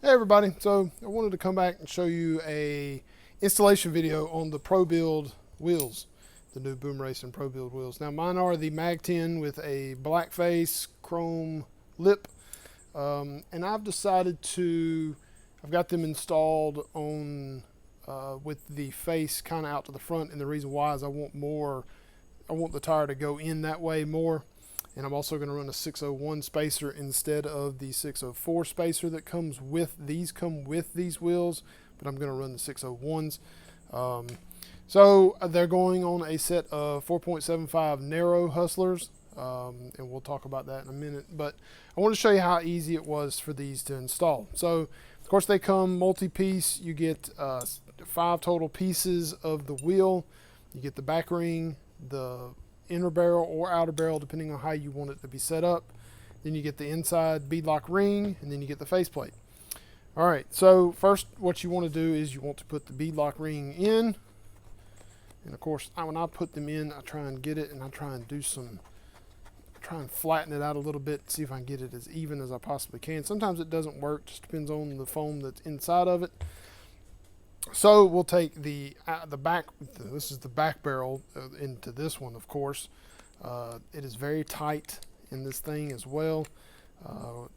Hey everybody, so I wanted to come back and show you a installation video on the Probuild wheels, the new Boom Racing Probuild wheels. Now mine are the Mag 10 with a black face, chrome lip, and I've decided I've got them installed on with the face kind of out to the front, and the reason why is I want the tire to go in that way more. And I'm also going to run a 601 spacer instead of the 604 spacer that comes with these wheels, but I'm going to run the 601s. So they're going on a set of 4.75 narrow hustlers, and we'll talk about that in a minute. But I want to show you how easy it was for these to install. So of course they come multi-piece. You get 5 total pieces of the wheel. You get the back ring, the inner barrel or outer barrel depending on how you want it to be set up. Then you get the inside beadlock ring, and then you get the faceplate. Alright, so first what you want to do is you want to put the beadlock ring in, and of course when I put them in I try and get it, and I try and flatten it out a little bit, see if I can get it as even as I possibly can. Sometimes it doesn't work, just depends on the foam that's inside of it. So we'll take the back, this is the back barrel into this one, of course. It is very tight in this thing as well. I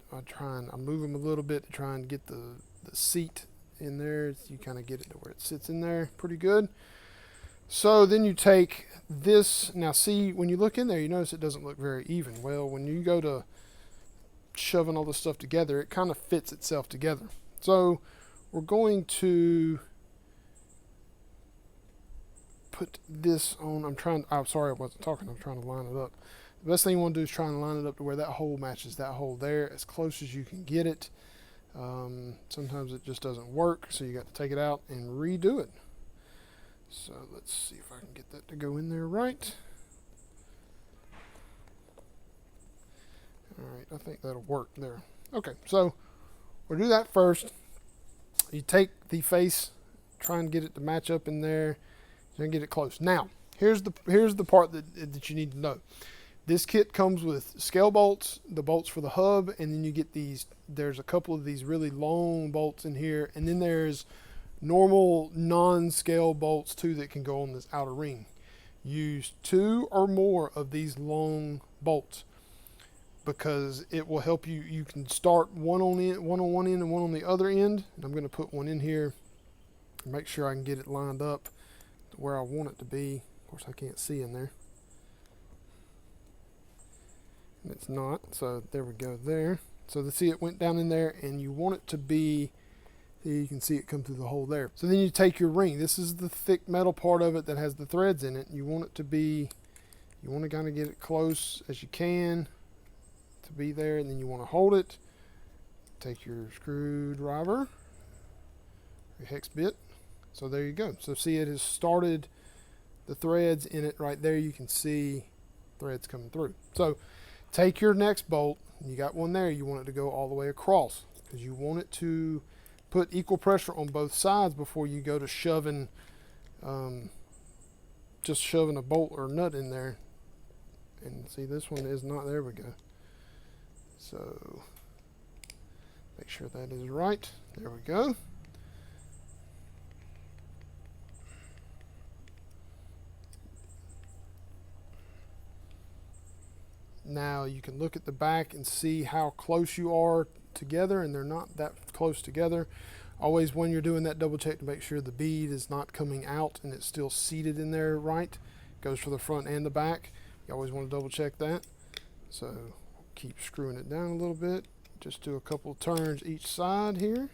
move them a little bit to try and get the seat in there. You kind of get it to where it sits in there pretty good. So then you take this, now see when you look in there you notice it doesn't look very even. Well, when you go to shoving all this stuff together, it kind of fits itself together. So we're going to put this on. I'm sorry I wasn't talking, I'm trying to line it up. The best thing you want to do is try and line it up to where that hole matches that hole there as close as you can get it. Sometimes it just doesn't work, so you got to take it out and redo it. So let's see if I can get that to go in there right. Alright, I think that'll work there. Okay, so we'll do that first. You take the face, try and get it to match up in there, and get it close. Now, here's the part that you need to know. This kit comes with scale bolts, the bolts for the hub, and then you get these, there's a couple of these really long bolts in here, and then there's normal non-scale bolts too that can go on this outer ring. Use 2 or more of these long bolts because it will help you. You can start one on one end and one on the other end, and I'm going to put one in here and make sure I can get it lined up to where I want it to be. Of course I can't see in there, and it's not, so there we go there. So see, it went down in there, and you want it to be, you can see it come through the hole there. So then you take your ring, this is the thick metal part of it that has the threads in it. You want it to be, you want to kind of get it close as you can to be there, and then you want to hold it. Take your screwdriver, your hex bit. So there you go. So see, it has started the threads in it right there. You can see threads coming through. So take your next bolt, you got one there, you want it to go all the way across because you want it to put equal pressure on both sides before you go to shoving, just shoving a bolt or nut in there. And see, this one is not, there we go. So make sure that is right. There we go. Now you can look at the back and see how close you are together, and they're not that close together. Always when you're doing that, double check to make sure the bead is not coming out and it's still seated in there right. Goes for the front and the back. You always want to double check that. So keep screwing it down a little bit. Just do a couple of turns each side here.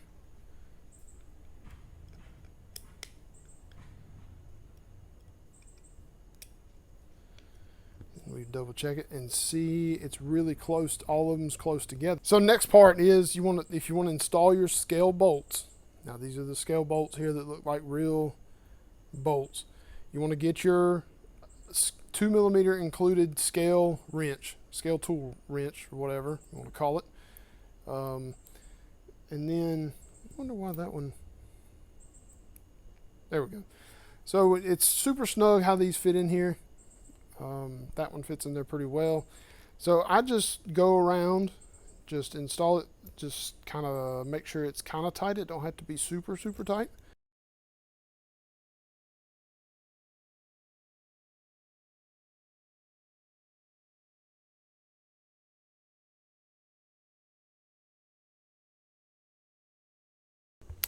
We double check it and see it's really close. All of them's close together. So next part is, if you want to install your scale bolts. Now these are the scale bolts here that look like real bolts. You want to get your 2mm included scale wrench, scale tool wrench, or whatever you want to call it. And then I wonder why that one. There we go. So it's super snug how these fit in here. That one fits in there pretty well. So I just go around just install it. Just kind of make sure it's kind of tight. It don't have to be super, super tight.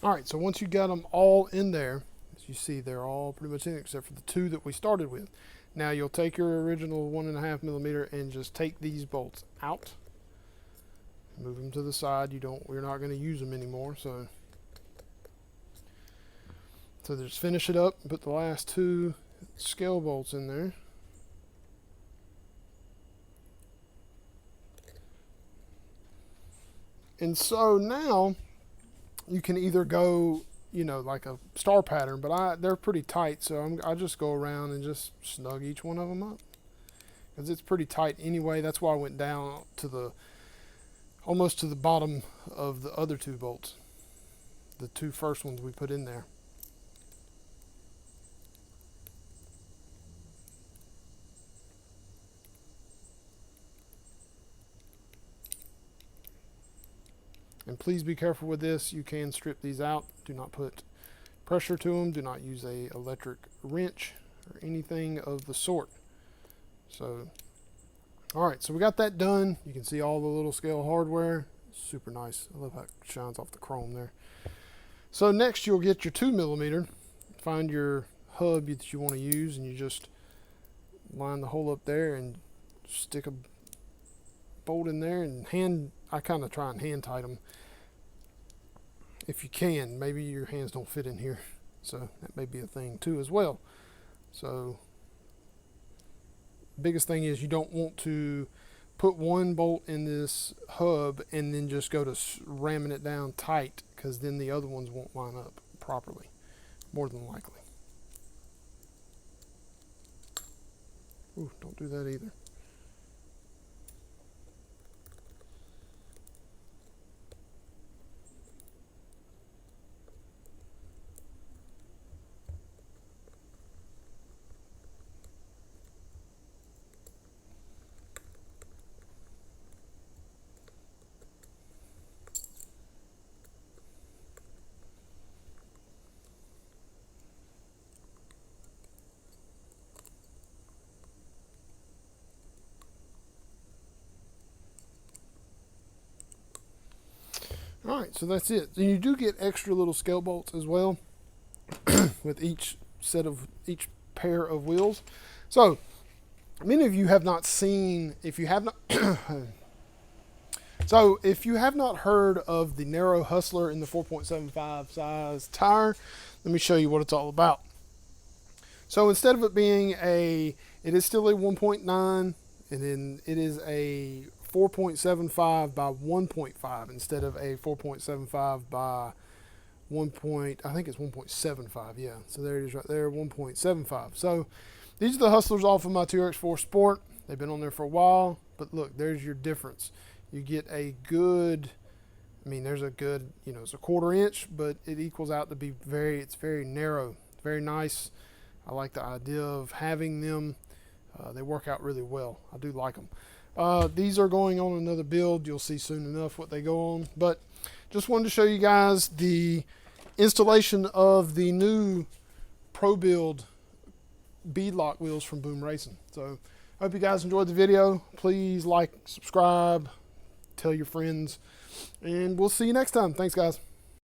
All right, so once you got them all in there, as you see, they're all pretty much in except for the two that we started with. Now you'll take your original 1.5 millimeter and just take these bolts out. Move them to the side. We're not going to use them anymore. So just finish it up. Put the last two scale bolts in there. And so now you can either go, you know, like a star pattern, but they're pretty tight, so I just go around and just snug each one of them up, because it's pretty tight anyway. That's why I went down to almost to the bottom of the other two bolts, the two first ones we put in there. And please be careful with this. You can strip these out. Do not put pressure to them. Do not use a electric wrench or anything of the sort. So, all right, so we got that done. You can see all the little scale hardware. Super nice. I love how it shines off the chrome there. So next you'll get your 2 millimeter. Find your hub that you want to use, and you just line the hole up there and stick a bolt in there, and I kind of try and hand tight them if you can. Maybe your hands don't fit in here, so that may be a thing too as well. So biggest thing is you don't want to put one bolt in this hub and then just go to ramming it down tight, because then the other ones won't line up properly, more than likely. Ooh, don't do that either. All right, so that's it. And you do get extra little scale bolts as well with each pair of wheels. So many of you have not seen, if you have not so if you have not heard of the Narrow Hustler in the 4.75 size tire, let me show you what it's all about. So instead of it being it is still a 1.9, and then it is a 4.75 by 1.5 instead of a 4.75 by I think it's 1.75, yeah. So there it is right there, 1.75. So these are the Hustlers off of my 2X4 Sport. They've been on there for a while, but look, there's your difference. You get a good, I mean, there's a good, you know, it's a 1/4 inch, but it equals out to be it's very narrow, very nice. I like the idea of having them. They work out really well. I do like them. These are going on another build. You'll see soon enough what they go on. But just wanted to show you guys the installation of the new Probuild Beadlock wheels from Boom Racing. So I hope you guys enjoyed the video. Please like, subscribe, tell your friends, and we'll see you next time. Thanks, guys.